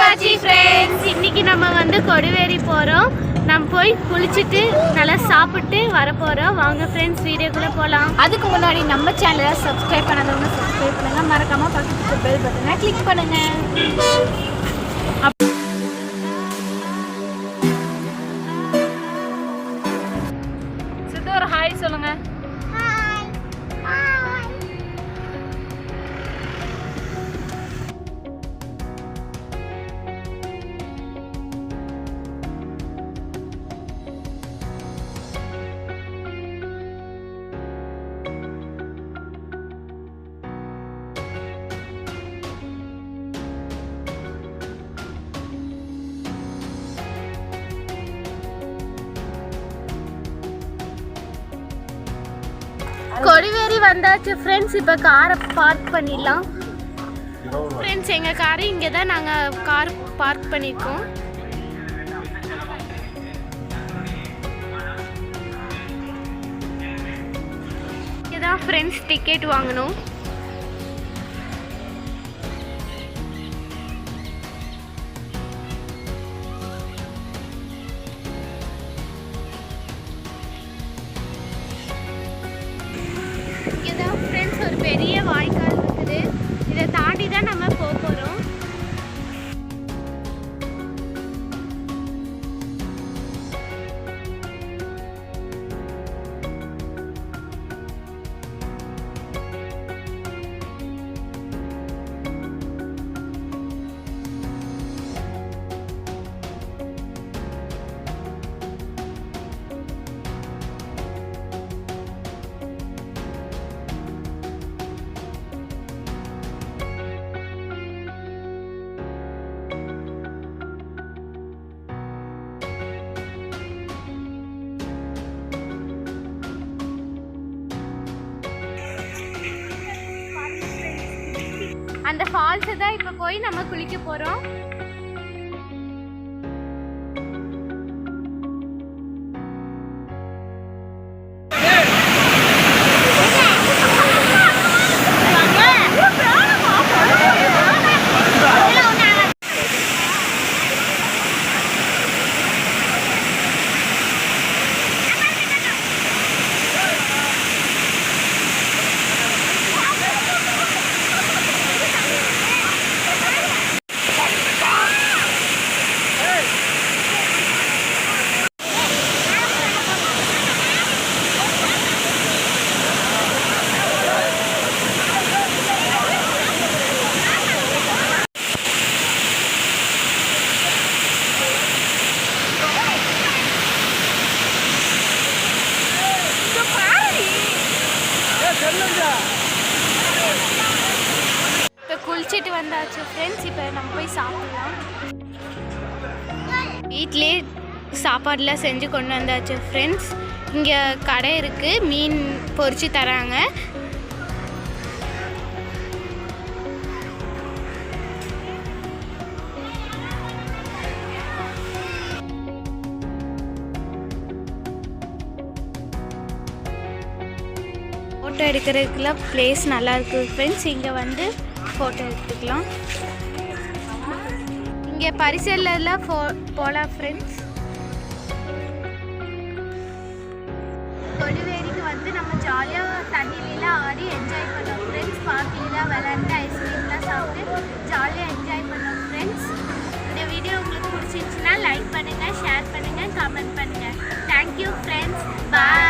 வந்தாச்சு ஃப்ரெண்ட்ஸ். இன்னைக்கு நம்ம வந்து கொடிவேரி போகிறோம். நம்ம போய் குளிச்சுட்டு நல்லா சாப்பிட்டு வர போகிறோம். வாங்க ஃப்ரெண்ட்ஸ் வீடியோக்குள்ளே போகலாம். அதுக்கு முன்னாடி நம்ம சேனலை சப்ஸ்கிரைப் பண்ணாதவங்க சப்ஸ்கிரைப் பண்ணுங்கள். மறக்காமல் பக்கத்துக்கு பெல் பட்டனை கிளிக் பண்ணுங்கள். சித்து ஒரு ஹாய் சொல்லுங்கள். கொடிவேரி வந்தாச்சு ஃப்ரெண்ட்ஸ். இப்போ காரை பார்க் பண்ணிடலாம் ஃப்ரெண்ட்ஸ். எங்கள் காரை இங்கே தான் நாங்கள் கார் பார்க் பண்ணியிருக்கோம். இங்கே தான் ஃப்ரெண்ட்ஸ் டிக்கெட் வாங்கணும். ஃப்ரெண்ட்ஸ் ஒரு பெரிய வாய்க்கால் இருக்குது. இதை தாண்டி தான் நம்ம போக போகிறோம். அந்த ஃபால்ஸை தான் இப்போ போய் நம்ம குளிக்க போகிறோம். இப்போ குளிச்சுட்டு வந்தாச்சு ஃப்ரெண்ட்ஸ். இப்போ நம்ம போய் சாப்பிடலாம். வீட்டிலே சாப்பாடுலாம் செஞ்சு கொண்டு வந்தாச்சு ஃப்ரெண்ட்ஸ். இங்கே கடை இருக்குது, மீன் பொரிச்சு தராங்க. ஃபோட்டோ எடுக்கிறதுக்குலாம் பிளேஸ் நல்லா இருக்குது ஃப்ரெண்ட்ஸ். இங்கே வந்து ஃபோட்டோ எடுத்துக்கலாம். இங்கே பரிசலெல்லாம் போகலாம் ஃப்ரெண்ட்ஸ். கொடிவேரிக்கு வந்து நம்ம ஜாலியாக தண்ணியிலாம் ஆடி என்ஜாய் பண்ணோம் ஃப்ரெண்ட்ஸ். பார்க்கிலாம் விளையாண்டு ஐஸ்கிரீம்லாம் சாப்பிட்டு ஜாலியாக என்ஜாய் பண்ணோம் ஃப்ரெண்ட்ஸ். இந்த வீடியோ உங்களுக்கு பிடிச்சிருந்துச்சுன்னா லைக் பண்ணுங்கள், ஷேர் பண்ணுங்கள், கமெண்ட் பண்ணுங்கள். Thank you friends. பாய்.